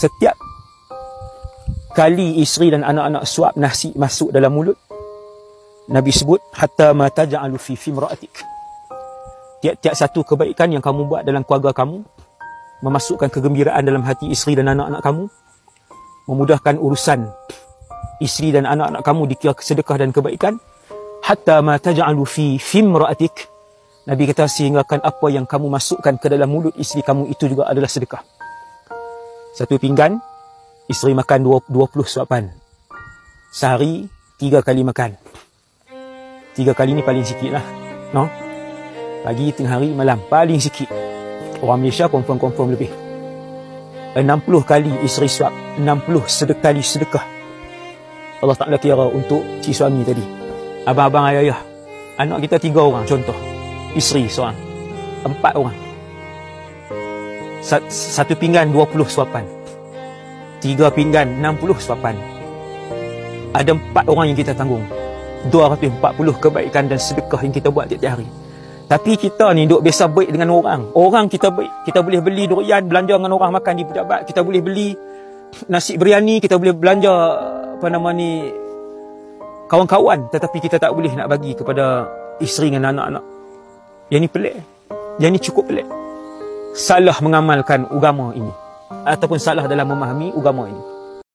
Setiap kali isteri dan anak-anak suap nasi masuk dalam mulut, Nabi sebut hatta ma taj'alu fi fimra'atik. Tiap-tiap satu kebaikan yang kamu buat dalam keluarga kamu, memasukkan kegembiraan dalam hati isteri dan anak-anak kamu, memudahkan urusan isteri dan anak-anak kamu dikira sedekah dan kebaikan. Hatta ma taj'alu fi fimra'atik, Nabi kata sehinggakan apa yang kamu masukkan ke dalam mulut isteri kamu itu juga adalah sedekah. Satu pinggan, isteri makan 20 suapan. Sehari 3 kali makan. 3 kali ni paling sikit lah, no? Pagi, tengah hari, malam, paling sikit. Orang Malaysia confirm lebih. 60 kali isteri suap, 60 kali sedekah. Allah Ta'ala kira untuk si suami tadi. Abang-abang, ayah-ayah, anak kita 3 orang contoh, isteri seorang, 4 orang. Satu pinggan 20 suapan, 3 pinggan 60 suapan. Ada 4 orang yang kita tanggung, 240 kebaikan dan sedekah yang kita buat tiap-tiap hari. Tapi kita ni duk biasa baik dengan orang. Orang kita baik, kita boleh beli durian, belanja dengan orang makan di pejabat, kita boleh beli nasi biryani, kita boleh belanja kawan-kawan, tetapi kita tak boleh nak bagi kepada isteri dan anak-anak. Yang ni pelik. Yang ni cukup pelik. Salah mengamalkan agama ini, ataupun salah dalam memahami agama ini.